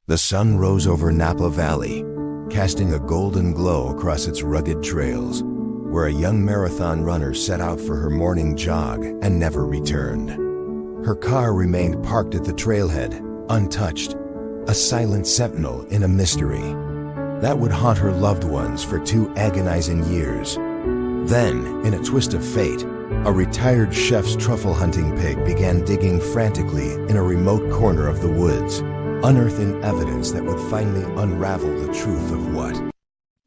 The sun rose over Napa Valley, casting a golden glow across its rugged trails, where a young marathon runner set out for her morning jog and never returned. Her car remained parked at the trailhead, untouched, a silent sentinel in a mystery that would haunt her loved ones for 2 agonizing years. Then, in a twist of fate, a retired chef's truffle-hunting pig began digging frantically in a remote corner of the woods, unearthing evidence that would finally unravel the truth of what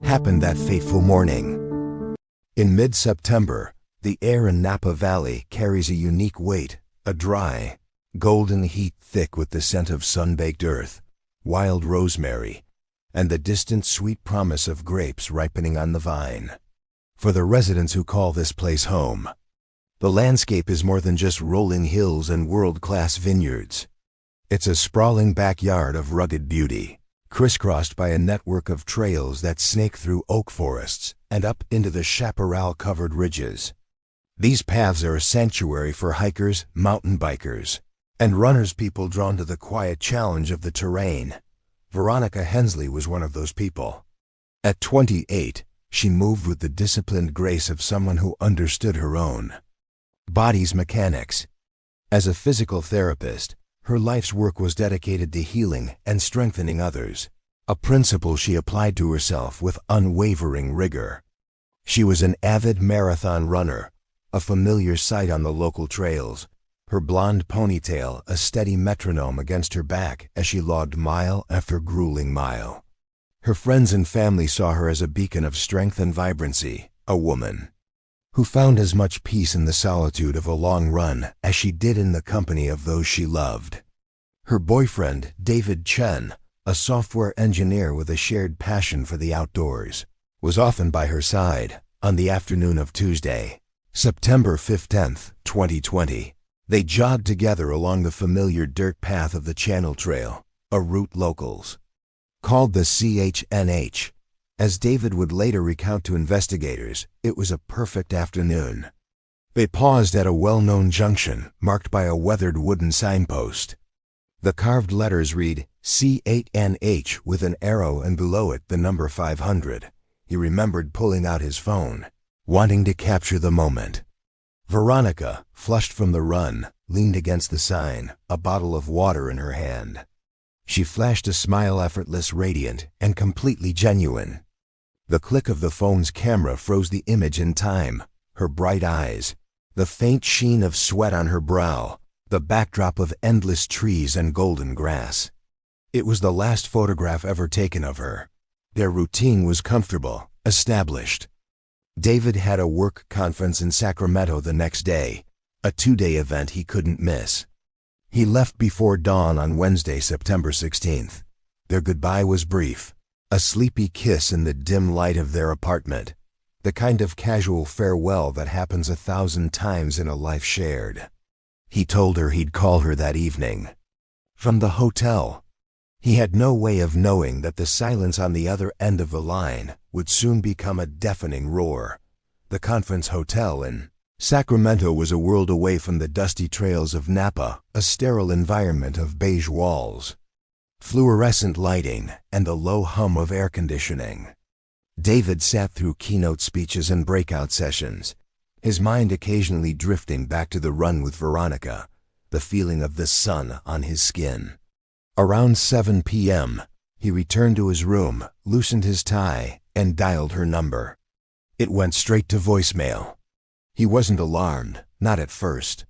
happened that fateful morning. In mid-September, the air in Napa Valley carries a unique weight, a dry, golden heat thick with the scent of sun-baked earth, wild rosemary, and the distant sweet promise of grapes ripening on the vine. For the residents who call this place home, the landscape is more than just rolling hills and world-class vineyards. It's a sprawling backyard of rugged beauty, crisscrossed by a network of trails that snake through oak forests and up into the chaparral-covered ridges. These paths are a sanctuary for hikers, mountain bikers, and runners, people drawn to the quiet challenge of the terrain. Veronica Hensley was one of those people. At 28, she moved with the disciplined grace of someone who understood her own body's mechanics. As a physical therapist, her life's work was dedicated to healing and strengthening others, a principle she applied to herself with unwavering rigor. She was an avid marathon runner, a familiar sight on the local trails, her blonde ponytail a steady metronome against her back as she logged mile after grueling mile. Her friends and family saw her as a beacon of strength and vibrancy, a woman who found as much peace in the solitude of a long run as she did in the company of those she loved. Her boyfriend, David Chen, a software engineer with a shared passion for the outdoors, was often by her side. On the afternoon of Tuesday, September 15th, 2020, they jogged together along the familiar dirt path of the Channel Trail, a route locals called the CHNH. As David would later recount to investigators, it was a perfect afternoon. They paused at a well-known junction marked by a weathered wooden signpost. The carved letters read CHNH with an arrow and below it the number 500. He remembered pulling out his phone, wanting to capture the moment. Veronica, flushed from the run, leaned against the sign, a bottle of water in her hand. She flashed a smile, effortless, radiant, and completely genuine. The click of the phone's camera froze the image in time, her bright eyes, the faint sheen of sweat on her brow, the backdrop of endless trees and golden grass. It was the last photograph ever taken of her. Their routine was comfortable, established. David had a work conference in Sacramento the next day, a 2-day event he couldn't miss. He left before dawn on Wednesday, September 16th. Their goodbye was brief, a sleepy kiss in the dim light of their apartment, the kind of casual farewell that happens 1,000 times in a life shared. He told her he'd call her that evening. From the hotel, he had no way of knowing that the silence on the other end of the line would soon become a deafening roar. The conference hotel in Sacramento was a world away from the dusty trails of Napa, a sterile environment of beige walls, fluorescent lighting, and the low hum of air conditioning. David sat through keynote speeches and breakout sessions, his mind occasionally drifting back to the run with Veronica, the feeling of the sun on his skin. Around 7 p.m., he returned to his room, loosened his tie, and dialed her number. It went straight to voicemail. He wasn't alarmed, not at first.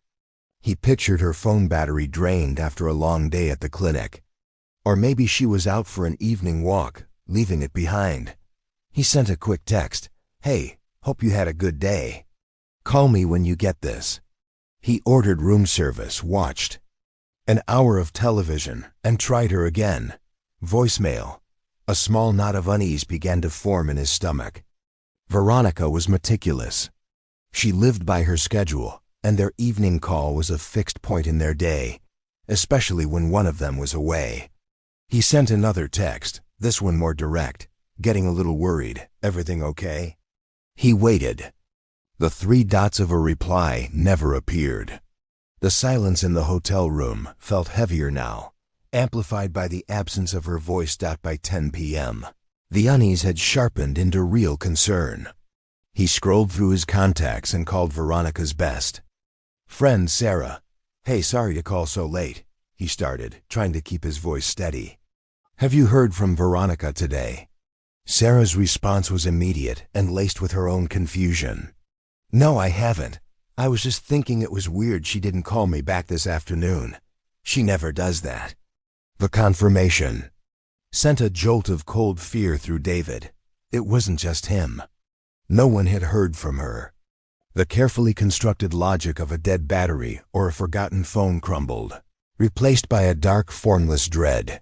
He pictured her phone battery drained after a long day at the clinic. Or maybe she was out for an evening walk, leaving it behind. He sent a quick text, "Hey, hope you had a good day. Call me when you get this." He ordered room service, watched an hour of television, and tried her again. Voicemail. A small knot of unease began to form in his stomach. Veronica was meticulous. She lived by her schedule, and their evening call was a fixed point in their day, especially when one of them was away. He sent another text, this one more direct, getting a little worried. "Everything okay?" He waited. The 3 dots of a reply never appeared. The silence in the hotel room felt heavier now, amplified by the absence of her voice. By 10 p.m., the unease had sharpened into real concern. He scrolled through his contacts and called Veronica's best friend, Sarah. "Hey, sorry to call so late," he started, trying to keep his voice steady. "Have you heard from Veronica today?" Sarah's response was immediate and laced with her own confusion. "No, I haven't. I was just thinking it was weird she didn't call me back this afternoon. She never does that." The confirmation sent a jolt of cold fear through David. It wasn't just him. No one had heard from her. The carefully constructed logic of a dead battery or a forgotten phone crumbled, replaced by a dark, formless dread.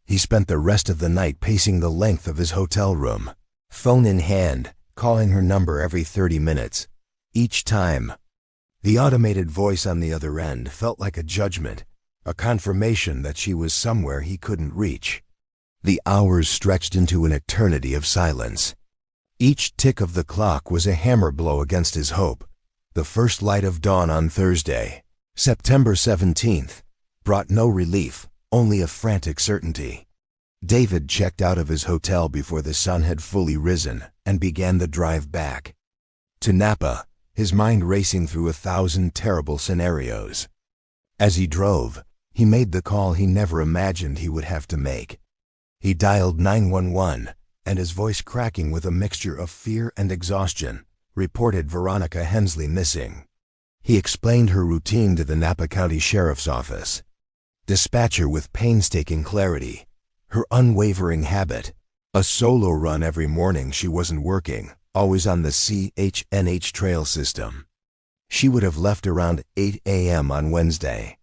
He spent the rest of the night pacing the length of his hotel room, phone in hand, calling her number every 30 minutes. Each time, the automated voice on the other end felt like a judgment, a confirmation that she was somewhere he couldn't reach. The hours stretched into an eternity of silence. Each tick of the clock was a hammer blow against his hope. The first light of dawn on Thursday, September 17th, brought no relief, only a frantic certainty. David checked out of his hotel before the sun had fully risen and began the drive back to Napa, his mind racing through 1,000 terrible scenarios. As he drove, he made the call he never imagined he would have to make. He dialed 911, and his voice cracking with a mixture of fear and exhaustion, reported Veronica Hensley missing. He explained her routine to the Napa County Sheriff's Office. Dispatcher with painstaking clarity, her unwavering habit, a solo run every morning she wasn't working, always on the CHNH trail system. She would have left around 8 a.m. on Wednesday.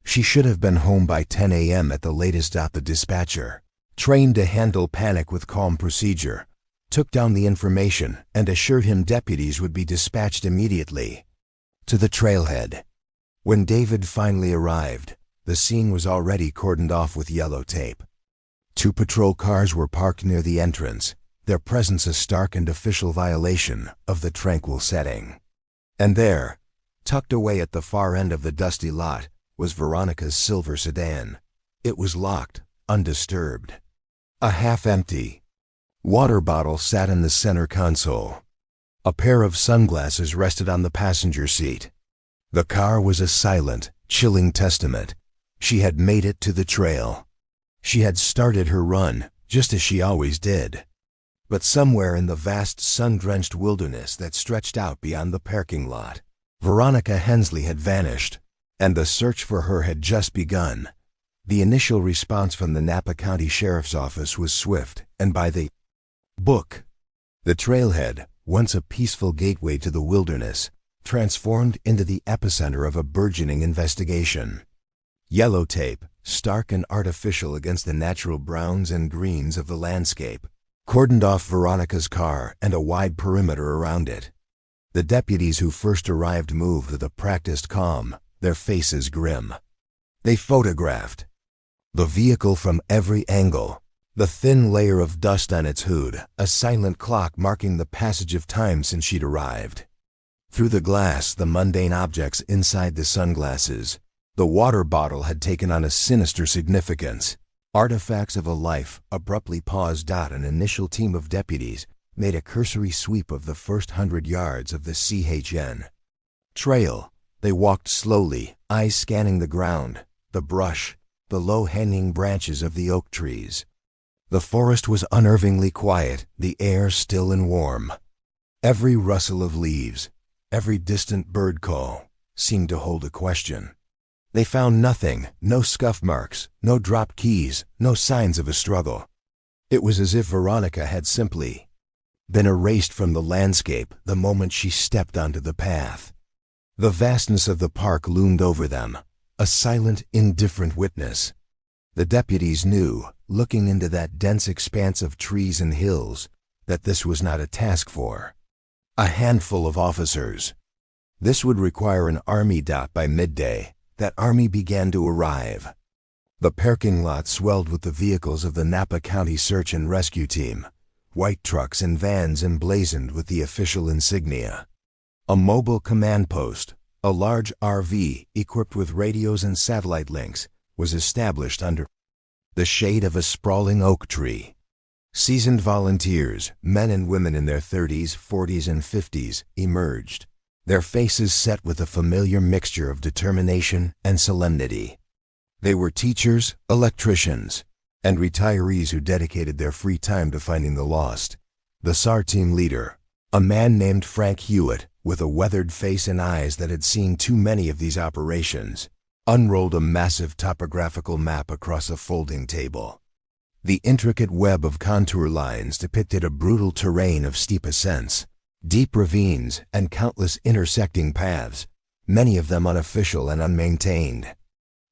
She should have been home by 10 a.m. at the latest. The dispatcher, trained to handle panic with calm procedure, took down the information and assured him deputies would be dispatched immediately to the trailhead. When David finally arrived, the scene was already cordoned off with yellow tape. 2 patrol cars were parked near the entrance, their presence a stark and official violation of the tranquil setting. And there, tucked away at the far end of the dusty lot, was Veronica's silver sedan. It was locked, undisturbed. A half-empty water bottle sat in the center console. A pair of sunglasses rested on the passenger seat. The car was a silent, chilling testament. She had made it to the trail. She had started her run, just as she always did. But somewhere in the vast sun-drenched wilderness that stretched out beyond the parking lot, Veronica Hensley had vanished, and the search for her had just begun. The initial response from the Napa County Sheriff's Office was swift and by the book. The trailhead, once a peaceful gateway to the wilderness, transformed into the epicenter of a burgeoning investigation. Yellow tape, stark and artificial against the natural browns and greens of the landscape, cordoned off Veronica's car and a wide perimeter around it. The deputies who first arrived moved with a practiced calm, their faces grim. They photographed the vehicle from every angle, the thin layer of dust on its hood, a silent clock marking the passage of time since she'd arrived. Through the glass, the mundane objects inside the sunglasses, the water bottle had taken on a sinister significance. Artifacts of a life abruptly paused. An initial team of deputies made a cursory sweep of the first 100 yards of the CHN trail. They walked slowly, eyes scanning the ground, the brush, the low-hanging branches of the oak trees. The forest was unnervingly quiet, the air still and warm. Every rustle of leaves, every distant bird call, seemed to hold a question. They found nothing, no scuff marks, no dropped keys, no signs of a struggle. It was as if Veronica had simply been erased from the landscape the moment she stepped onto the path. The vastness of the park loomed over them, a silent, indifferent witness. The deputies knew, looking into that dense expanse of trees and hills, that this was not a task for a handful of officers. This would require an army. By midday, that army began to arrive. The parking lot swelled with the vehicles of the Napa County Search and Rescue Team, white trucks and vans emblazoned with the official insignia. A mobile command post, a large RV equipped with radios and satellite links, was established under the shade of a sprawling oak tree. Seasoned volunteers, men and women in their 30s, 40s, and 50s, emerged, their faces set with a familiar mixture of determination and solemnity. They were teachers, electricians, and retirees who dedicated their free time to finding the lost. The SAR team leader, a man named Frank Hewitt, with a weathered face and eyes that had seen too many of these operations, unrolled a massive topographical map across a folding table. The intricate web of contour lines depicted a brutal terrain of steep ascents, deep ravines, and countless intersecting paths, many of them unofficial and unmaintained.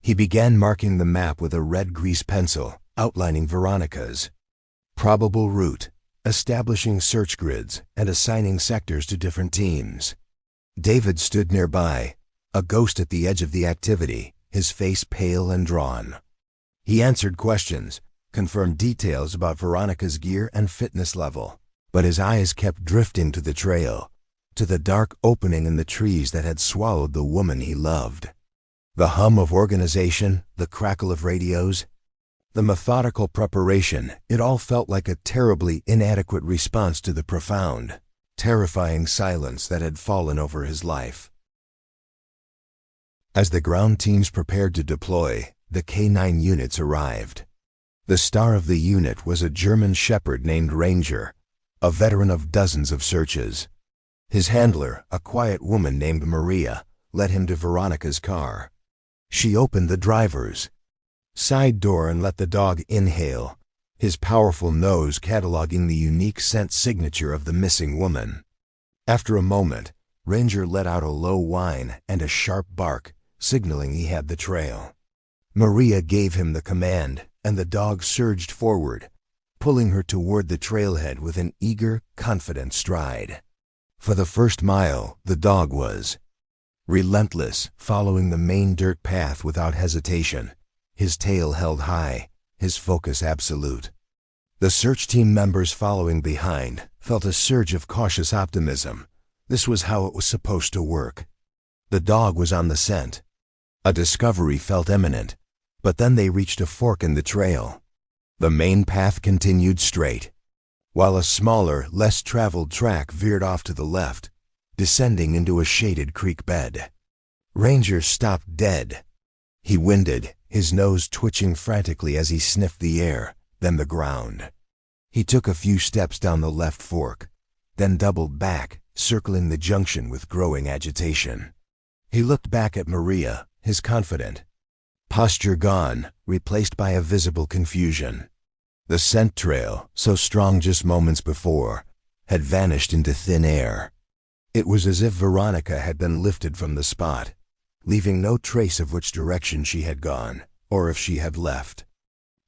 He began marking the map with a red grease pencil, outlining Veronica's probable route, establishing search grids, and assigning sectors to different teams. David stood nearby, a ghost at the edge of the activity, his face pale and drawn. He answered questions, confirmed details about Veronica's gear and fitness level, but his eyes kept drifting to the trail, to the dark opening in the trees that had swallowed the woman he loved. The hum of organization, the crackle of radios, the methodical preparation, it all felt like a terribly inadequate response to the profound, terrifying silence that had fallen over his life. As the ground teams prepared to deploy, the K-9 units arrived. The star of the unit was a German shepherd named Ranger, a veteran of dozens of searches. His handler, a quiet woman named Maria, led him to Veronica's car. She opened the driver's side door and let the dog inhale, his powerful nose cataloging the unique scent signature of the missing woman. After a moment, Ranger let out a low whine and a sharp bark, signaling he had the trail. Maria gave him the command, and the dog surged forward, pulling her toward the trailhead with an eager, confident stride. For the first mile, the dog was relentless, following the main dirt path without hesitation, his tail held high, his focus absolute. The search team members following behind felt a surge of cautious optimism. This was how it was supposed to work. The dog was on the scent. A discovery felt imminent, but then they reached a fork in the trail. The main path continued straight, while a smaller, less traveled track veered off to the left, descending into a shaded creek bed. Ranger stopped dead. He winded, his nose twitching frantically as he sniffed the air, then the ground. He took a few steps down the left fork, then doubled back, circling the junction with growing agitation. He looked back at Maria, his confident posture gone, replaced by a visible confusion. The scent trail, so strong just moments before, had vanished into thin air. It was as if Veronica had been lifted from the spot, leaving no trace of which direction she had gone, or if she had left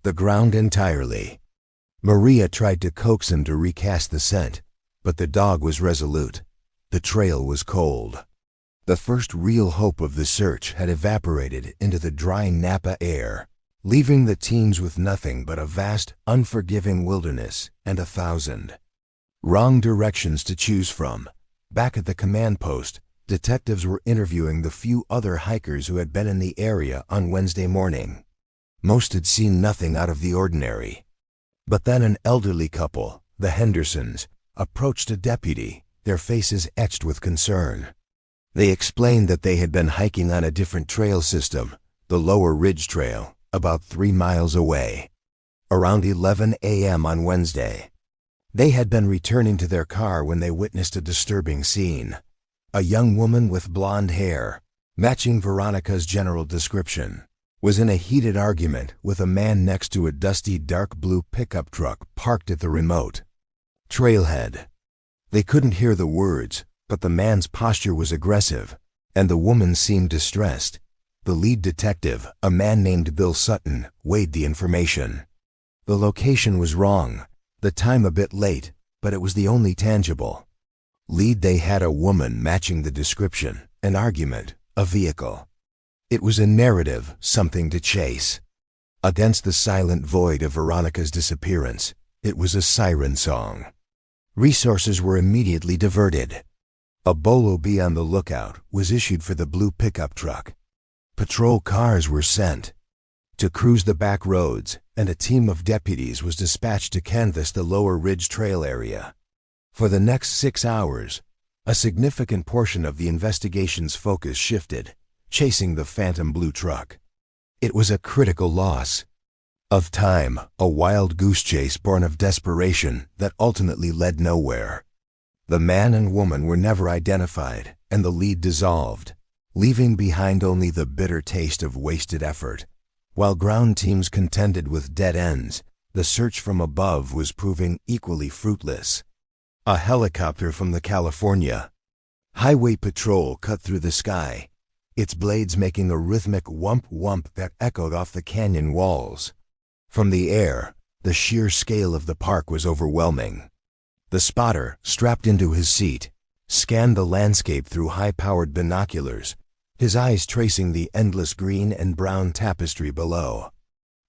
the ground entirely. Maria tried to coax him to recast the scent, but the dog was resolute. The trail was cold. The first real hope of the search had evaporated into the dry Napa air, leaving the teams with nothing but a vast, unforgiving wilderness and 1,000 wrong directions to choose from. Back at the command post, detectives were interviewing the few other hikers who had been in the area on Wednesday morning. Most had seen nothing out of the ordinary. But then an elderly couple, the Hendersons, approached a deputy, their faces etched with concern. They explained that they had been hiking on a different trail system, the Lower Ridge Trail, about 3 miles away. Around 11 a.m. on Wednesday, they had been returning to their car when they witnessed a disturbing scene. A young woman with blonde hair, matching Veronica's general description, was in a heated argument with a man next to a dusty dark blue pickup truck parked at the remote trailhead. They couldn't hear the words, but the man's posture was aggressive, and the woman seemed distressed. The lead detective, a man named Bill Sutton, weighed the information. The location was wrong, the time a bit late, but it was the only tangible lead they had: a woman matching the description, an argument, a vehicle. It was a narrative, something to chase. Against the silent void of Veronica's disappearance, it was a siren song. Resources were immediately diverted. A bolo be on the lookout was issued for the blue pickup truck. Patrol cars were sent to cruise the back roads, and a team of deputies was dispatched to canvass the Lower Ridge Trail area. For the next 6 hours, a significant portion of the investigation's focus shifted, chasing the phantom blue truck. It was a critical loss of time, a wild goose chase born of desperation that ultimately led nowhere. The man and woman were never identified, and the lead dissolved, leaving behind only the bitter taste of wasted effort. While ground teams contended with dead ends, the search from above was proving equally fruitless. A helicopter from the California Highway Patrol cut through the sky, its blades making a rhythmic whump-whump that echoed off the canyon walls. From the air, the sheer scale of the park was overwhelming. The spotter, strapped into his seat, scanned the landscape through high-powered binoculars, his eyes tracing the endless green and brown tapestry below.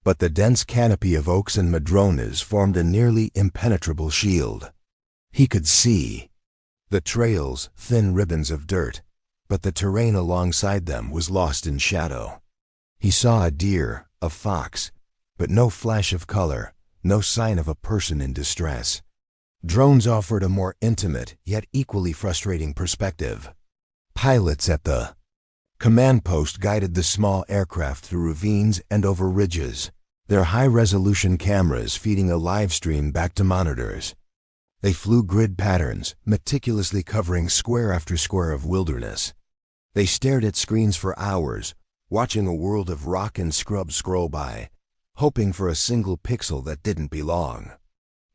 But the dense canopy of oaks and madronas formed a nearly impenetrable shield. He could see the trails, thin ribbons of dirt, but the terrain alongside them was lost in shadow. He saw a deer, a fox, but no flash of color, no sign of a person in distress. Drones offered a more intimate, yet equally frustrating perspective. Pilots at the command post guided the small aircraft through ravines and over ridges, their high-resolution cameras feeding a live stream back to monitors. They flew grid patterns, meticulously covering square after square of wilderness. They stared at screens for hours, watching a world of rock and scrub scroll by, hoping for a single pixel that didn't belong.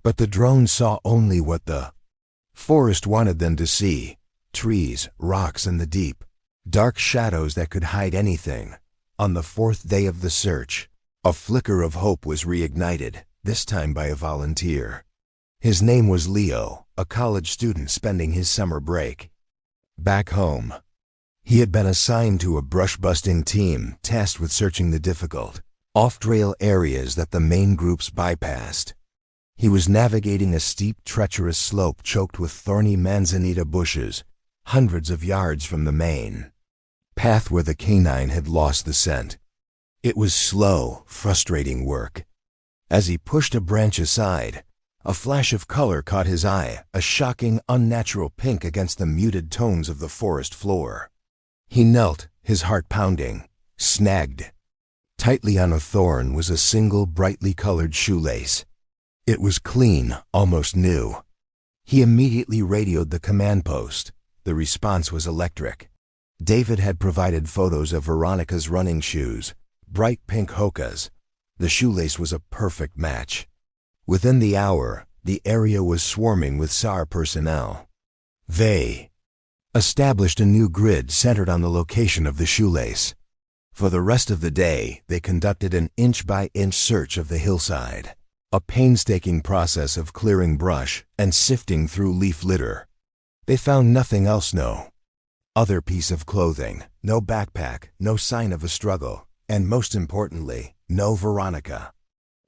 But the drones saw only what the forest wanted them to see: trees, rocks, and the deep, dark shadows that could hide anything. On the 4th day of the search, a flicker of hope was reignited, this time by a volunteer. His name was Leo, a college student spending his summer break. Back home, he had been assigned to a brush-busting team tasked with searching the difficult, off-trail areas that the main groups bypassed. He was navigating a steep, treacherous slope choked with thorny manzanita bushes, hundreds of yards from the main path where the canine had lost the scent. It was slow, frustrating work. As he pushed a branch aside, a flash of color caught his eye, a shocking, unnatural pink against the muted tones of the forest floor. He knelt, his heart pounding. Snagged tightly on a thorn was a single brightly colored shoelace. It was clean, almost new. He immediately radioed the command post. The response was electric. David had provided photos of Veronica's running shoes, bright pink Hokas. The shoelace was a perfect match. Within the hour, the area was swarming with SAR personnel. They established a new grid centered on the location of the shoelace. For the rest of the day, they conducted an inch-by-inch search of the hillside, a painstaking process of clearing brush and sifting through leaf litter. They found nothing else, no other piece of clothing, no backpack, no sign of a struggle, and most importantly, no Veronica.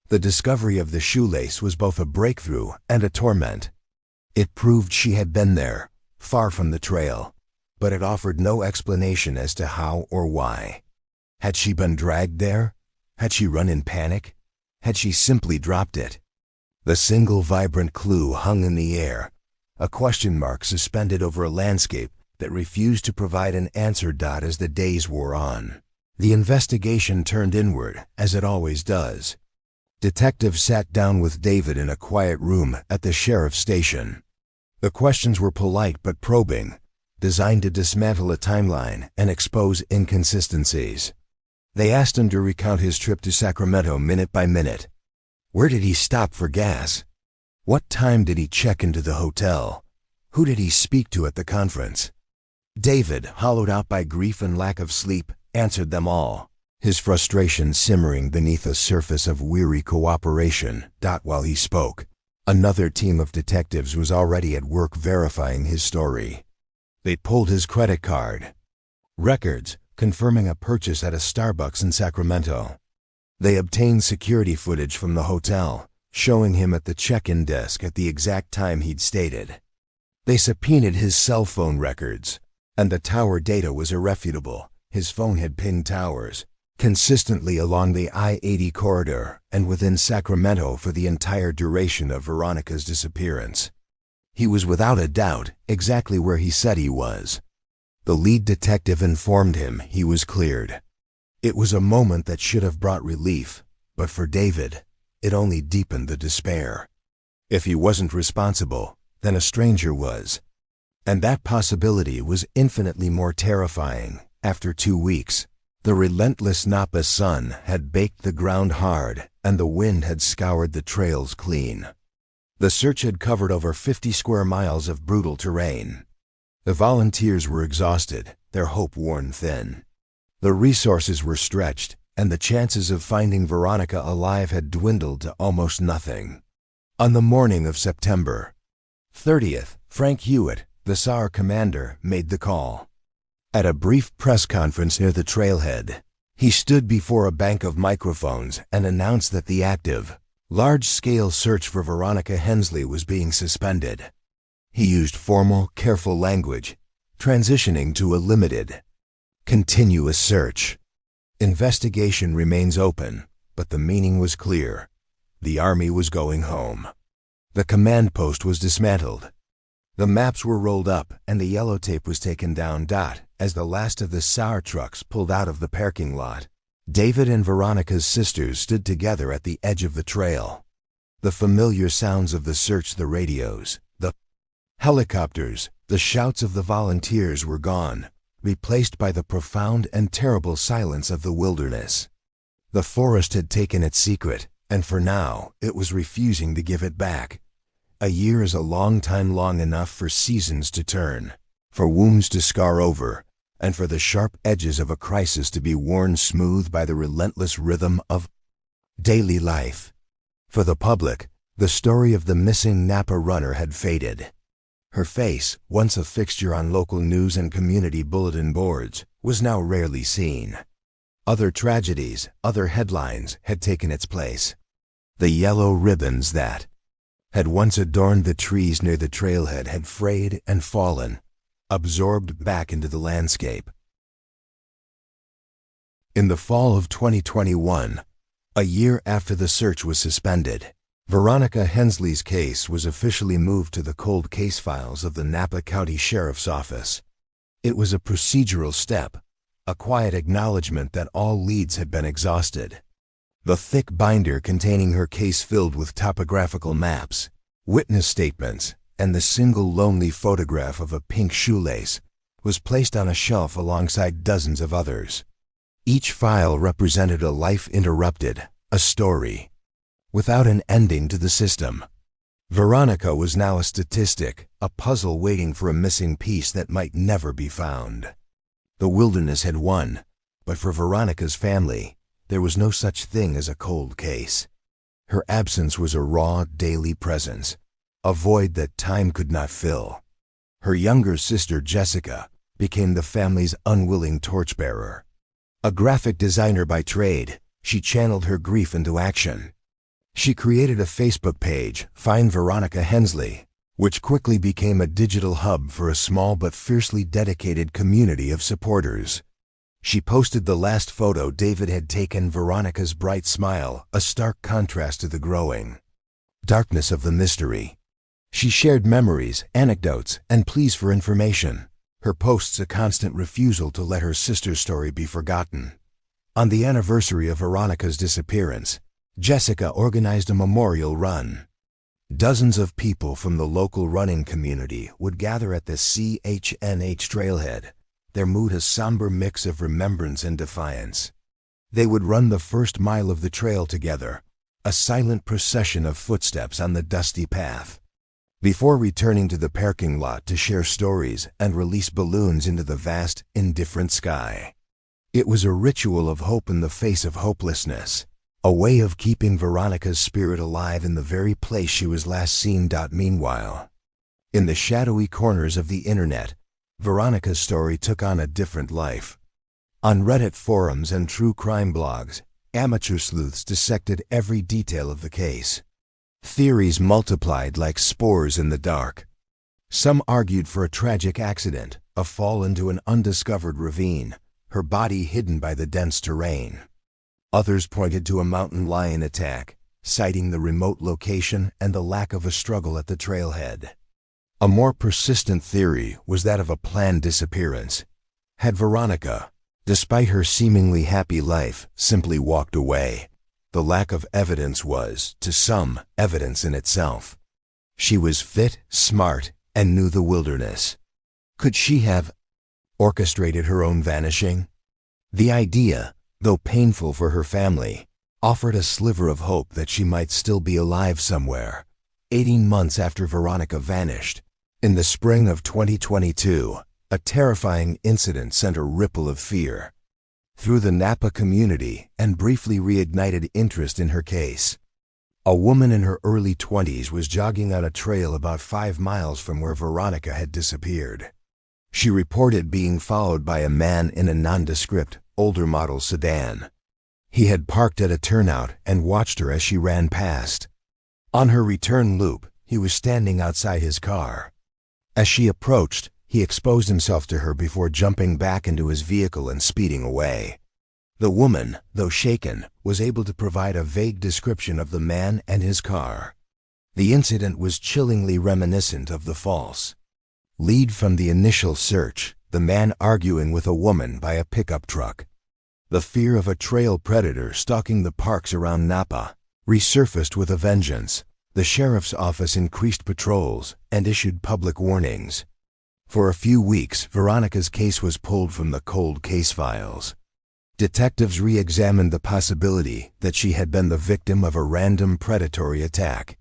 The discovery of the shoelace was both a breakthrough and a torment. It proved she had been there, far from the trail, but it offered no explanation as to how or why. Had she been dragged there? Had she run in panic? Had she simply dropped it? The single vibrant clue hung in the air, a question mark suspended over a landscape that refused to provide an answer. As the days wore on, the investigation turned inward, as it always does. Detectives sat down with David in a quiet room at the sheriff's station. The questions were polite but probing, designed to dismantle a timeline and expose inconsistencies. They asked him to recount his trip to Sacramento minute by minute. Where did he stop for gas? What time did he check into the hotel? Who did he speak to at the conference? David, hollowed out by grief and lack of sleep, answered them all, his frustration simmering beneath a surface of weary cooperation. While he spoke, another team of detectives was already at work verifying his story. They pulled his credit card records, confirming a purchase at a Starbucks in Sacramento. They obtained security footage from the hotel, showing him at the check-in desk at the exact time he'd stated. They subpoenaed his cell phone records, and the tower data was irrefutable. His phone had pinged towers, consistently along the I-80 corridor and within Sacramento for the entire duration of Veronica's disappearance. He was without a doubt exactly where he said he was. The lead detective informed him he was cleared. It was a moment that should have brought relief, but for David, it only deepened the despair. If he wasn't responsible, then a stranger was. And that possibility was infinitely more terrifying. After 2 weeks, the relentless Napa sun had baked the ground hard and the wind had scoured the trails clean. The search had covered over 50 square miles of brutal terrain. The volunteers were exhausted, their hope worn thin. The resources were stretched, and the chances of finding Veronica alive had dwindled to almost nothing. On the morning of September 30th, Frank Hewitt, the SAR commander, made the call. At a brief press conference near the trailhead, he stood before a bank of microphones and announced that the active, large-scale search for Veronica Hensley was being suspended. He used formal, careful language, transitioning to a limited, continuous search. Investigation remains open, but the meaning was clear. The Army was going home. The command post was dismantled. The maps were rolled up and the yellow tape was taken down. As the last of the SAR trucks pulled out of the parking lot, David and Veronica's sisters stood together at the edge of the trail. The familiar sounds of the search, the radios, the helicopters, the shouts of the volunteers were gone, replaced by the profound and terrible silence of the wilderness. The forest had taken its secret, and for now, it was refusing to give it back. A year is a long time, long enough for seasons to turn, for wounds to scar over, and for the sharp edges of a crisis to be worn smooth by the relentless rhythm of daily life. For the public, the story of the missing Napa runner had faded. Her face, once a fixture on local news and community bulletin boards, was now rarely seen. Other tragedies, other headlines had taken its place. The yellow ribbons that had once adorned the trees near the trailhead had frayed and fallen, absorbed back into the landscape. In the fall of 2021, a year after the search was suspended, Veronica Hensley's case was officially moved to the cold case files of the Napa County Sheriff's Office. It was a procedural step, a quiet acknowledgement that all leads had been exhausted. The thick binder containing her case filled with topographical maps, witness statements, and the single lonely photograph of a pink shoelace was placed on a shelf alongside dozens of others. Each file represented a life interrupted, a story, without an ending to the system. Veronica was now a statistic, a puzzle waiting for a missing piece that might never be found. The wilderness had won, but for Veronica's family, there was no such thing as a cold case. Her absence was a raw, daily presence, a void that time could not fill. Her younger sister, Jessica, became the family's unwilling torchbearer. A graphic designer by trade, she channeled her grief into action. She created a Facebook page, Find Veronica Hensley, which quickly became a digital hub for a small but fiercely dedicated community of supporters. She posted the last photo David had taken, Veronica's bright smile, a stark contrast to the growing darkness of the mystery. She shared memories, anecdotes, and pleas for information, her posts a constant refusal to let her sister's story be forgotten. On the anniversary of Veronica's disappearance, Jessica organized a memorial run. Dozens of people from the local running community would gather at the CHNH trailhead, their mood a somber mix of remembrance and defiance. They would run the first mile of the trail together, a silent procession of footsteps on the dusty path, before returning to the parking lot to share stories and release balloons into the vast, indifferent sky. It was a ritual of hope in the face of hopelessness, a way of keeping Veronica's spirit alive in the very place she was last seen. Meanwhile, in the shadowy corners of the internet, Veronica's story took on a different life. On Reddit forums and true crime blogs, amateur sleuths dissected every detail of the case. Theories multiplied like spores in the dark. Some argued for a tragic accident, a fall into an undiscovered ravine, her body hidden by the dense terrain. Others pointed to a mountain lion attack, citing the remote location and the lack of a struggle at the trailhead. A more persistent theory was that of a planned disappearance. Had Veronica, despite her seemingly happy life, simply walked away? The lack of evidence was, to some, evidence in itself. She was fit, smart, and knew the wilderness. Could she have orchestrated her own vanishing? The idea, though painful for her family, offered a sliver of hope that she might still be alive somewhere. 18 months after Veronica vanished, in the spring of 2022, a terrifying incident sent a ripple of fear through the Napa community and briefly reignited interest in her case. A woman in her early 20s was jogging on a trail about 5 miles from where Veronica had disappeared. She reported being followed by a man in a nondescript, older model sedan. He had parked at a turnout and watched her as she ran past. On her return loop, he was standing outside his car. As she approached, he exposed himself to her before jumping back into his vehicle and speeding away. The woman, though shaken, was able to provide a vague description of the man and his car. The incident was chillingly reminiscent of the false lead from the initial search, the man arguing with a woman by a pickup truck. The fear of a trail predator stalking the parks around Napa resurfaced with a vengeance. The sheriff's office increased patrols and issued public warnings. For a few weeks, Veronica's case was pulled from the cold case files. Detectives re-examined the possibility that she had been the victim of a random predatory attack.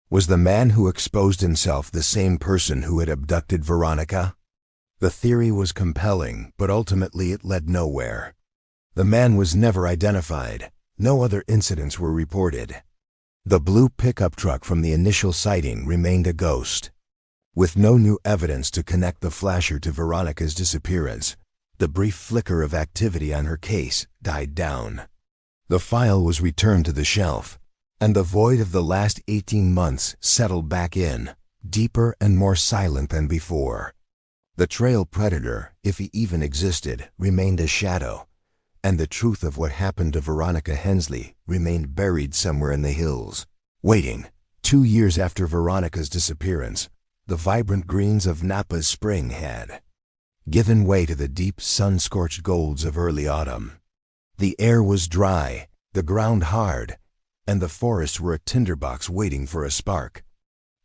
Was the man who exposed himself the same person who had abducted Veronica? The theory was compelling, but ultimately it led nowhere. The man was never identified. No other incidents were reported. The blue pickup truck from the initial sighting remained a ghost. With no new evidence to connect the flasher to Veronica's disappearance, the brief flicker of activity on her case died down. The file was returned to the shelf, and the void of the last 18 months settled back in, deeper and more silent than before. The trail predator, if he even existed, remained a shadow, and the truth of what happened to Veronica Hensley remained buried somewhere in the hills. Waiting, 2 years after Veronica's disappearance, the vibrant greens of Napa's spring had given way to the deep sun-scorched golds of early autumn. The air was dry, the ground hard, and the forests were a tinderbox waiting for a spark.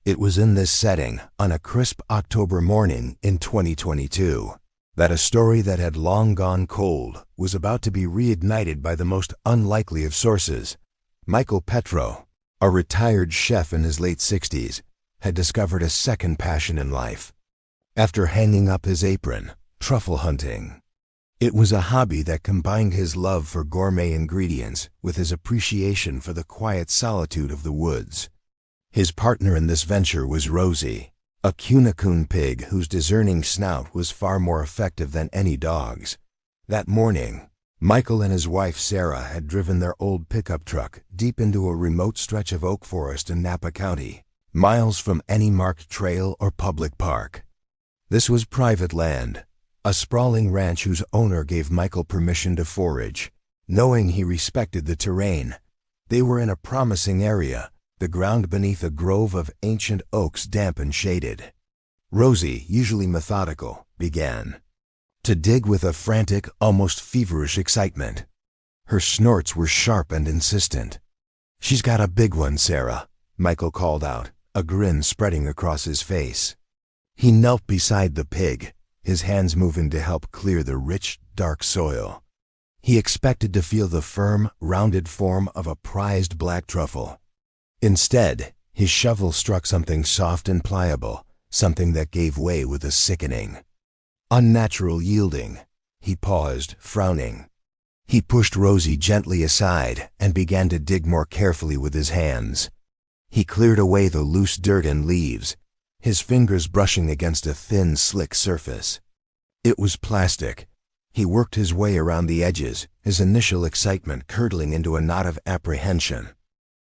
It was in this setting, on a crisp October morning in 2022, that a story that had long gone cold was about to be reignited by the most unlikely of sources. Michael Petro, a retired chef in his late 60s, had discovered a second passion in life. After hanging up his apron, truffle hunting. It was a hobby that combined his love for gourmet ingredients with his appreciation for the quiet solitude of the woods. His partner in this venture was Rosie, a cunicoon pig whose discerning snout was far more effective than any dog's. That morning, Michael and his wife Sarah had driven their old pickup truck deep into a remote stretch of oak forest in Napa County, miles from any marked trail or public park. This was private land, a sprawling ranch whose owner gave Michael permission to forage, knowing he respected the terrain. They were in a promising area, the ground beneath a grove of ancient oaks damp and shaded. Rosie, usually methodical, began to dig with a frantic, almost feverish excitement. Her snorts were sharp and insistent. "She's got a big one, Sarah," Michael called out, a grin spreading across his face. He knelt beside the pig, his hands moving to help clear the rich, dark soil. He expected to feel the firm, rounded form of a prized black truffle. Instead, his shovel struck something soft and pliable, something that gave way with a sickening, unnatural yielding. He paused, frowning. He pushed Rosie gently aside and began to dig more carefully with his hands. He cleared away the loose dirt and leaves, his fingers brushing against a thin, slick surface. It was plastic. He worked his way around the edges, his initial excitement curdling into a knot of apprehension.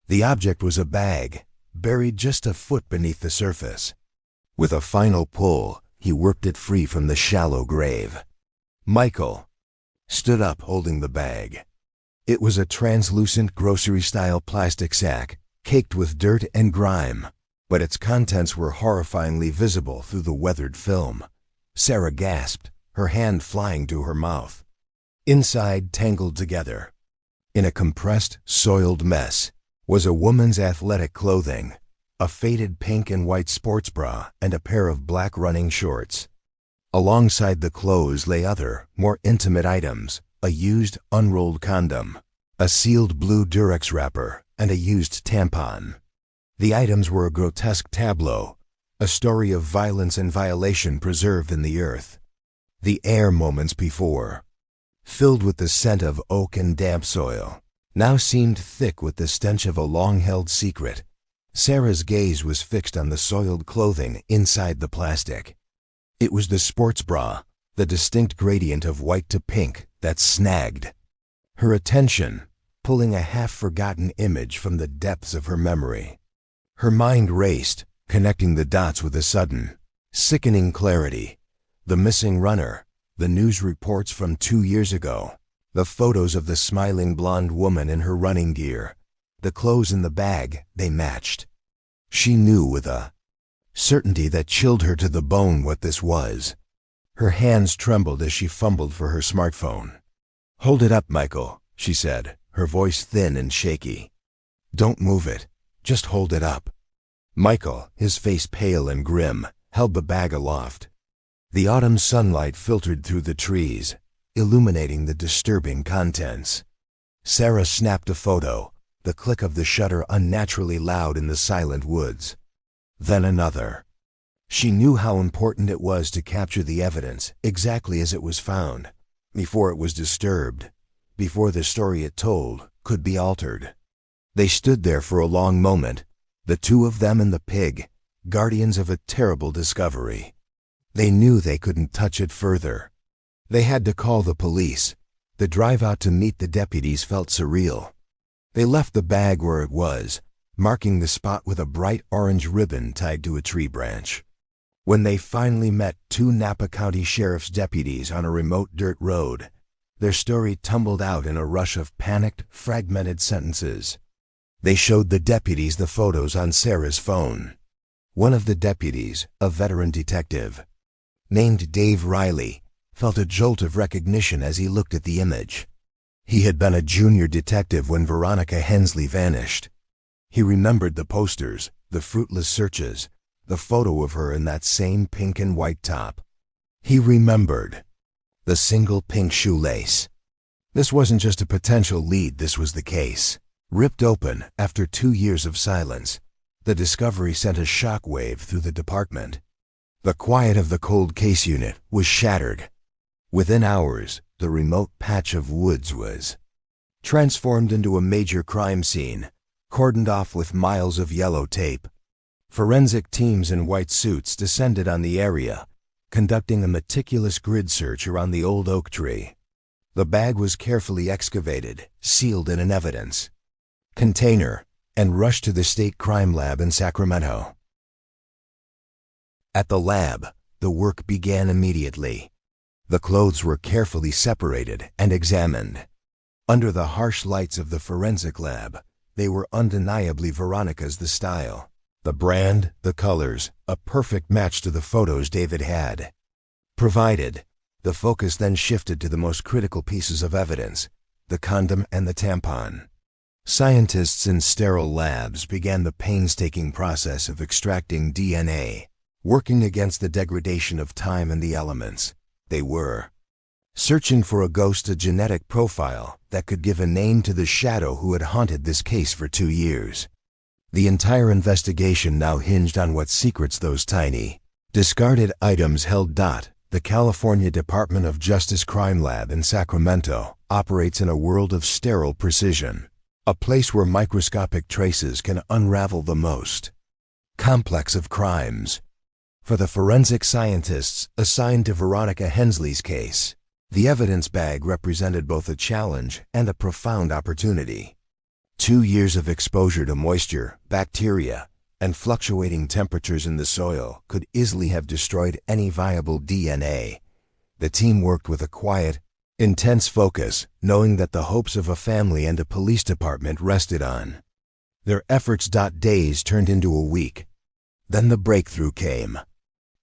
The object was a bag, buried just a foot beneath the surface. With a final pull, he worked it free from the shallow grave. "Michael," stood up holding the bag. It was a translucent grocery-style plastic sack, caked with dirt and grime, but its contents were horrifyingly visible through the weathered film. Sarah gasped, her hand flying to her mouth. Inside, tangled together, in a compressed, soiled mess, was a woman's athletic clothing, a faded pink and white sports bra and a pair of black running shorts. Alongside the clothes lay other, more intimate items, a used, unrolled condom, a sealed blue Durex wrapper, and a used tampon. The items were a grotesque tableau, a story of violence and violation preserved in the earth. The air moments before, filled with the scent of oak and damp soil, now seemed thick with the stench of a long-held secret. Sarah's gaze was fixed on the soiled clothing inside the plastic. It was the sports bra, the distinct gradient of white to pink, that snagged her attention, pulling a half-forgotten image from the depths of her memory. Her mind raced, connecting the dots with a sudden, sickening clarity. The missing runner, the news reports from 2 years ago, the photos of the smiling blonde woman in her running gear, the clothes in the bag, they matched. She knew with a certainty that chilled her to the bone what this was. Her hands trembled as she fumbled for her smartphone. "Hold it up, Michael," she said, her voice thin and shaky. "Don't move it. Just hold it up." Michael, his face pale and grim, held the bag aloft. The autumn sunlight filtered through the trees, illuminating the disturbing contents. Sarah snapped a photo, the click of the shutter unnaturally loud in the silent woods. Then another. She knew how important it was to capture the evidence exactly as it was found, before it was disturbed, before the story it told could be altered. They stood there for a long moment, the two of them and the pig, guardians of a terrible discovery. They knew they couldn't touch it further. They had to call the police. The drive out to meet the deputies felt surreal. They left the bag where it was, marking the spot with a bright orange ribbon tied to a tree branch. When they finally met 2 Napa County Sheriff's deputies on a remote dirt road, their story tumbled out in a rush of panicked, fragmented sentences. They showed the deputies the photos on Sarah's phone. One of the deputies, a veteran detective, named Dave Riley, felt a jolt of recognition as he looked at the image. He had been a junior detective when Veronica Hensley vanished. He remembered the posters, the fruitless searches, the photo of her in that same pink and white top. He remembered the single pink shoelace. This wasn't just a potential lead, this was the case. Ripped open after 2 years of silence, the discovery sent a shock wave through the department. The quiet of the cold case unit was shattered. Within hours, the remote patch of woods was transformed into a major crime scene, cordoned off with miles of yellow tape. Forensic teams in white suits descended on the area, conducting a meticulous grid search around the old oak tree. The bag was carefully excavated, sealed in an evidence container, and rushed to the state crime lab in Sacramento. At the lab, the work began immediately. The clothes were carefully separated and examined. Under the harsh lights of the forensic lab, they were undeniably Veronica's. The style, the brand, the colors, a perfect match to the photos David had provided. The focus then shifted to the most critical pieces of evidence, the condom and the tampon. Scientists in sterile labs began the painstaking process of extracting DNA, working against the degradation of time and the elements. They were searching for a ghost, a genetic profile that could give a name to the shadow who had haunted this case for 2 years. The entire investigation now hinged on what secrets those tiny, discarded items held. The California Department of Justice Crime Lab in Sacramento operates in a world of sterile precision, a place where microscopic traces can unravel the most complex of crimes. For the forensic scientists assigned to Veronica Hensley's case, the evidence bag represented both a challenge and a profound opportunity. 2 years of exposure to moisture, bacteria, and fluctuating temperatures in the soil could easily have destroyed any viable DNA. The team worked with a quiet, Intense focus, knowing that the hopes of a family and a police department rested on their efforts. Days turned into a week. Then the breakthrough came.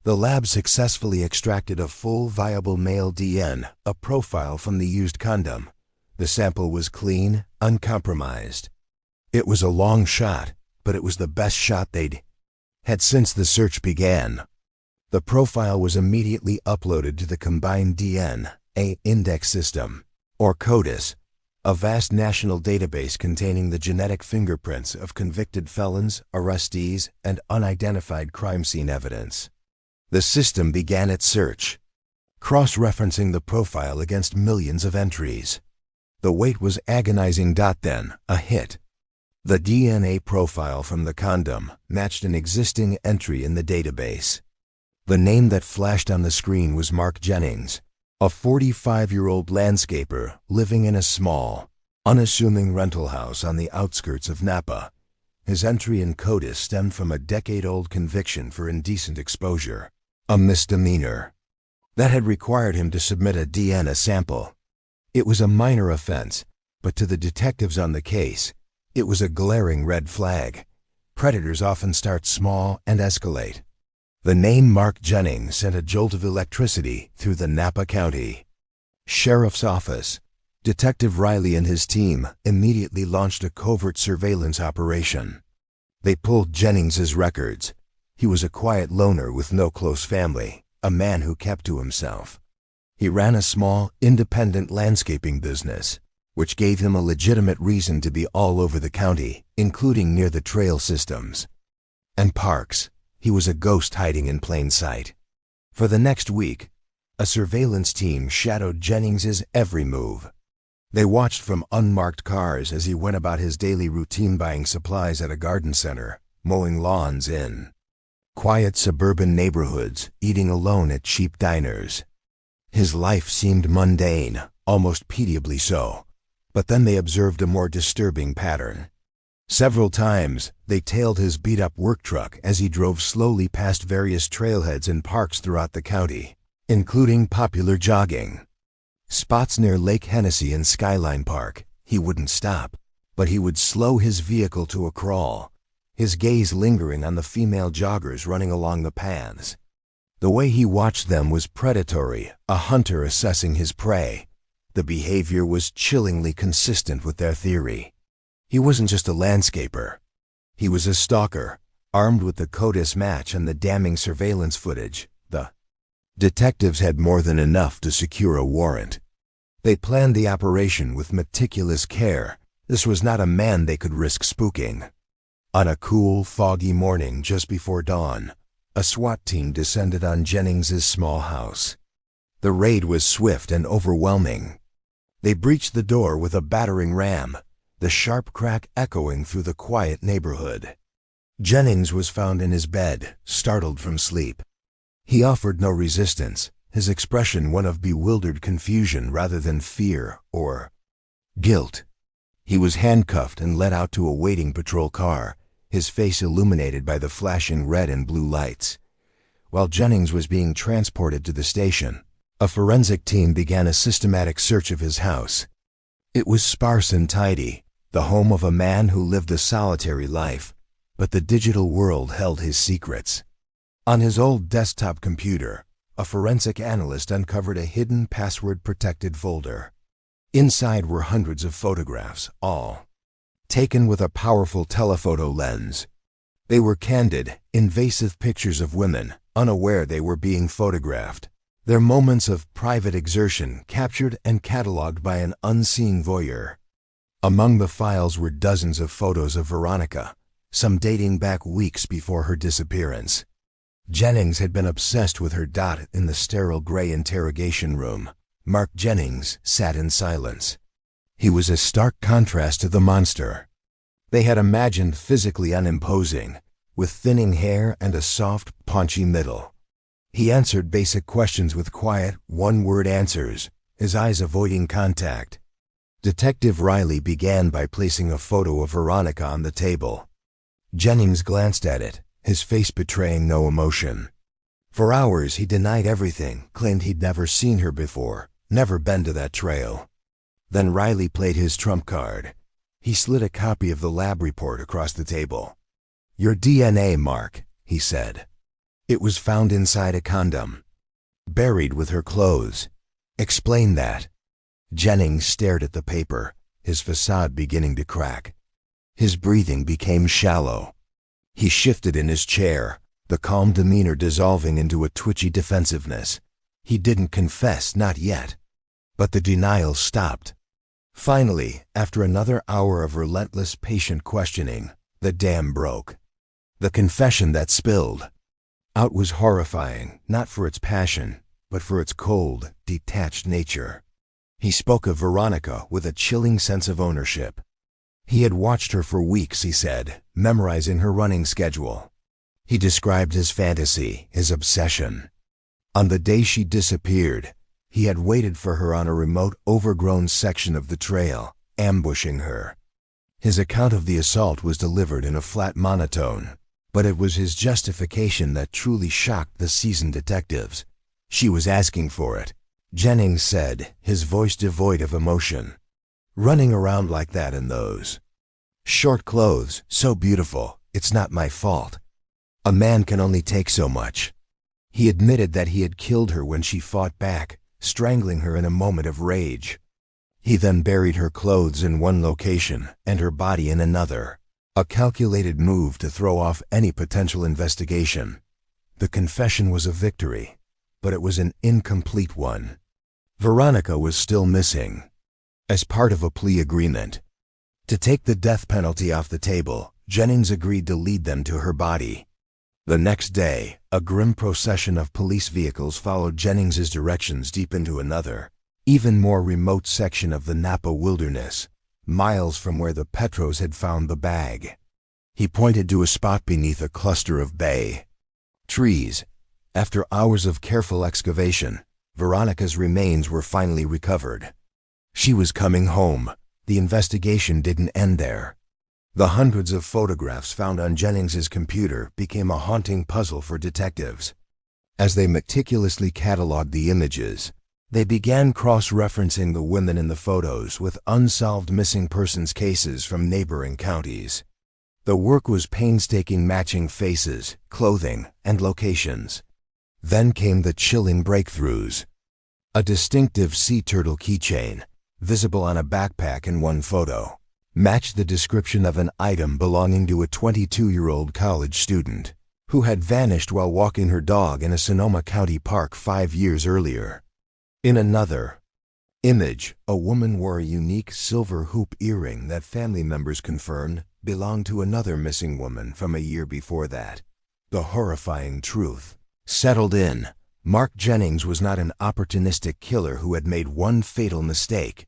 The lab successfully extracted a full viable male DNA, a profile from the used condom. The sample was clean, uncompromised. It was a long shot, but it was the best shot they'd had since the search began. The profile was immediately uploaded to the Combined DNA Index System, or CODIS, a vast national database containing the genetic fingerprints of convicted felons, arrestees, and unidentified crime scene evidence. The system began its search, cross-referencing the profile against millions of entries. The wait was agonizing. Then, a hit. The DNA profile from the condom matched an existing entry in the database. The name that flashed on the screen was Mark Jennings, a 45-year-old landscaper living in a small, unassuming rental house on the outskirts of Napa. His entry in CODIS stemmed from a decade-old conviction for indecent exposure, a misdemeanor that had required him to submit a DNA sample. It was a minor offense, but to the detectives on the case, it was a glaring red flag. Predators often start small and escalate. The name Mark Jennings sent a jolt of electricity through the Napa County Sheriff's Office. Detective Riley and his team immediately launched a covert surveillance operation. They pulled Jennings's records. He was a quiet loner with no close family, a man who kept to himself. He ran a small, independent landscaping business, which gave him a legitimate reason to be all over the county, including near the trail systems and parks. He was a ghost hiding in plain sight. For the next week, a surveillance team shadowed Jennings's every move. They watched from unmarked cars as he went about his daily routine, buying supplies at a garden center, mowing lawns in quiet suburban neighborhoods, eating alone at cheap diners. His life seemed mundane, almost pitiably so. But then they observed a more disturbing pattern. Several times, they tailed his beat-up work truck as he drove slowly past various trailheads and parks throughout the county, including popular jogging spots near Lake Hennessy and Skyline Park. He wouldn't stop, but he would slow his vehicle to a crawl, his gaze lingering on the female joggers running along the paths. The way he watched them was predatory, a hunter assessing his prey. The behavior was chillingly consistent with their theory. He wasn't just a landscaper. He was a stalker, armed with the CODIS match and the damning surveillance footage. The detectives had more than enough to secure a warrant. They planned the operation with meticulous care. This was not a man they could risk spooking. On a cool, foggy morning just before dawn, a SWAT team descended on Jennings's small house. The raid was swift and overwhelming. They breached the door with a battering ram, the sharp crack echoing through the quiet neighborhood. Jennings was found in his bed, startled from sleep. He offered no resistance, his expression one of bewildered confusion rather than fear or guilt. He was handcuffed and led out to a waiting patrol car, his face illuminated by the flashing red and blue lights. While Jennings was being transported to the station, a forensic team began a systematic search of his house. It was sparse and tidy, the home of a man who lived a solitary life, but the digital world held his secrets. On his old desktop computer, a forensic analyst uncovered a hidden password-protected folder. Inside were hundreds of photographs, all taken with a powerful telephoto lens. They were candid, invasive pictures of women, unaware they were being photographed. Their moments of private exertion captured and cataloged by an unseeing voyeur. Among the files were dozens of photos of Veronica, some dating back weeks before her disappearance. Jennings had been obsessed with her. In the sterile gray interrogation room, Mark Jennings sat in silence. He was a stark contrast to the monster they had imagined, physically unimposing, with thinning hair and a soft, paunchy middle. He answered basic questions with quiet, one-word answers, his eyes avoiding contact. Detective Riley began by placing a photo of Veronica on the table. Jennings glanced at it, his face betraying no emotion. For hours he denied everything, claimed he'd never seen her before, Never been to that trail. Then Riley played his trump card. He slid a copy of the lab report across the table. "Your DNA, Mark," he said. "It was found inside a condom. Buried with her clothes." "Explain that." Jennings stared at the paper, his facade beginning to crack. His breathing became shallow. He shifted in his chair, the calm demeanor dissolving into a twitchy defensiveness. He didn't confess, not yet. But the denial stopped. Finally, after another hour of relentless, patient questioning, the dam broke. The confession that spilled out was horrifying, not for its passion, but for its cold, detached nature. He spoke of Veronica with a chilling sense of ownership. He had watched her for weeks, he said, memorizing her running schedule. He described his fantasy, his obsession. On the day she disappeared, he had waited for her on a remote, overgrown section of the trail, ambushing her. His account of the assault was delivered in a flat monotone, but it was his justification that truly shocked the seasoned detectives. "She was asking for it," Jennings said, his voice devoid of emotion. "Running around like that in those short clothes, so beautiful, it's not my fault. A man can only take so much." He admitted that he had killed her when she fought back, strangling her in a moment of rage. He then buried her clothes in one location and her body in another, a calculated move to throw off any potential investigation. The confession was a victory, but it was an incomplete one. Veronica was still missing. As part of a plea agreement to take the death penalty off the table, Jennings agreed to lead them to her body. The next day, a grim procession of police vehicles followed Jennings's directions deep into another, even more remote section of the Napa wilderness, miles from where the Petros had found the bag. He pointed to a spot beneath a cluster of bay trees. After hours of careful excavation, Veronica's remains were finally recovered. She was coming home. The investigation didn't end there. The hundreds of photographs found on Jennings's computer became a haunting puzzle for detectives. As they meticulously cataloged the images, they began cross-referencing the women in the photos with unsolved missing persons cases from neighboring counties. The work was painstaking, matching faces, clothing, and locations. Then came the chilling breakthroughs. A distinctive sea turtle keychain, visible on a backpack in one photo, matched the description of an item belonging to a 22-year-old college student who had vanished while walking her dog in a Sonoma County park 5 years earlier. In another image, a woman wore a unique silver hoop earring that family members confirmed belonged to another missing woman from a year before that. The horrifying truth settled in. Mark Jennings was not an opportunistic killer who had made one fatal mistake.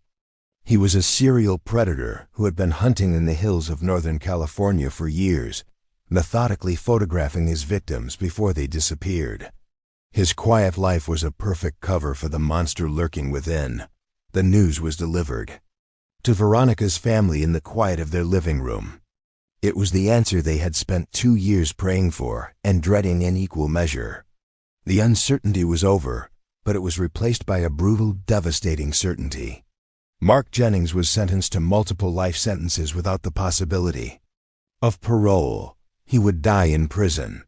He was a serial predator who had been hunting in the hills of Northern California for years, methodically photographing his victims before they disappeared. His quiet life was a perfect cover for the monster lurking within. The news was delivered to Veronica's family in the quiet of their living room. It was the answer they had spent 2 years praying for and dreading in equal measure. The uncertainty was over, but it was replaced by a brutal, devastating certainty. Mark Jennings was sentenced to multiple life sentences without the possibility of parole. He would die in prison.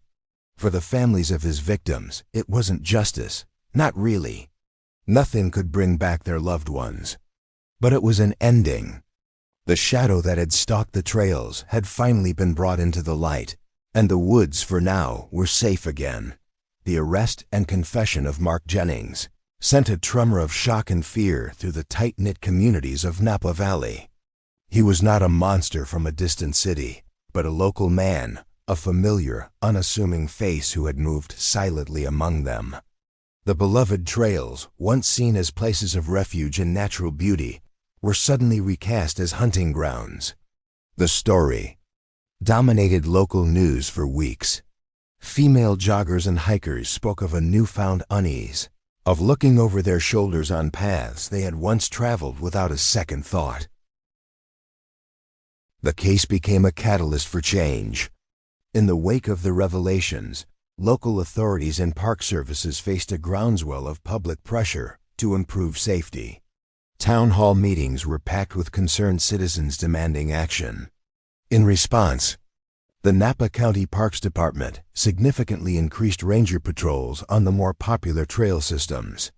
For the families of his victims, it wasn't justice, not really. Nothing could bring back their loved ones. But it was an ending. The shadow that had stalked the trails had finally been brought into the light, and the woods, for now, were safe again. The arrest and confession of Mark Jennings sent a tremor of shock and fear through the tight-knit communities of Napa Valley. He was not a monster from a distant city, but a local man, a familiar, unassuming face who had moved silently among them. The beloved trails, once seen as places of refuge and natural beauty, were suddenly recast as hunting grounds. The story dominated local news for weeks. Female joggers and hikers spoke of a newfound unease, of looking over their shoulders on paths they had once traveled without a second thought. The case became a catalyst for change. In the wake of the revelations, local authorities and park services faced a groundswell of public pressure, to improve safety. Town hall meetings were packed with concerned citizens demanding action. In response, the Napa County Parks Department significantly increased ranger patrols on the more popular trail systems.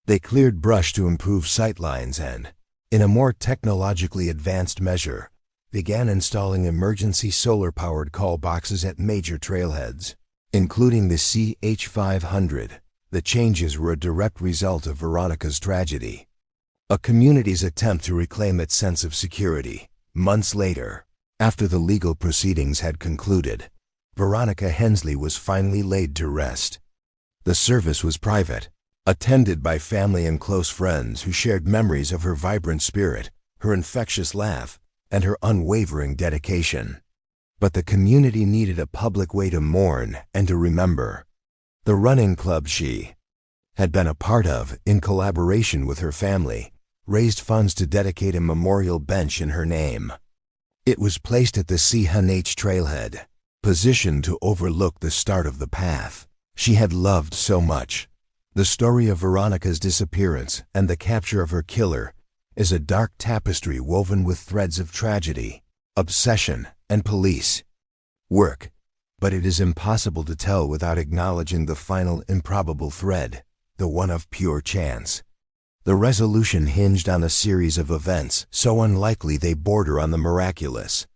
They cleared brush to improve sightlines and, in a more technologically advanced measure, began installing emergency solar-powered call boxes at major trailheads, including the CH500. The changes were a direct result of Veronica's tragedy, a community's attempt to reclaim its sense of security. Months later, after the legal proceedings had concluded, Veronica Hensley was finally laid to rest. The service was private, attended by family and close friends who shared memories of her vibrant spirit, her infectious laugh, and her unwavering dedication. But the community needed a public way to mourn and to remember. The running club she had been a part of, in collaboration with her family, raised funds to dedicate a memorial bench in her name. It was placed at the CH trailhead, positioned to overlook the start of the path she had loved so much. The story of Veronica's disappearance and the capture of her killer is a dark tapestry woven with threads of tragedy, obsession, and police work, but it is impossible to tell without acknowledging the final improbable thread, the one of pure chance. The resolution hinged on a series of events so unlikely they border on the miraculous.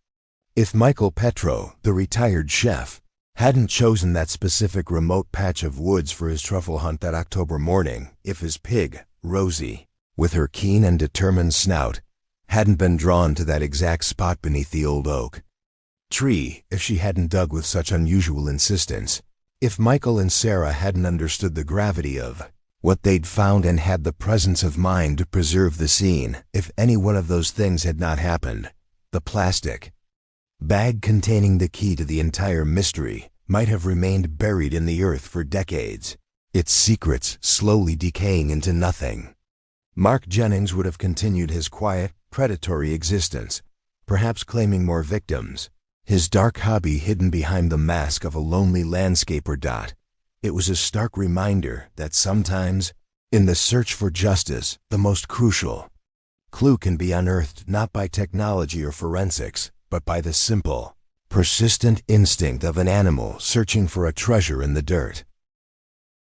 If Michael Petro, the retired chef, hadn't chosen that specific remote patch of woods for his truffle hunt that October morning, if his pig, Rosie, with her keen and determined snout, hadn't been drawn to that exact spot beneath the old oak tree, if she hadn't dug with such unusual insistence, if Michael and Sarah hadn't understood the gravity of what they'd found and had the presence of mind to preserve the scene, if any one of those things had not happened, the plastic bag containing the key to the entire mystery might have remained buried in the earth for decades, its secrets slowly decaying into nothing. Mark Jennings would have continued his quiet, predatory existence, perhaps claiming more victims, his dark hobby hidden behind the mask of a lonely landscaper. It was a stark reminder that sometimes, in the search for justice, the most crucial clue can be unearthed not by technology or forensics, but by the simple, persistent instinct of an animal searching for a treasure in the dirt.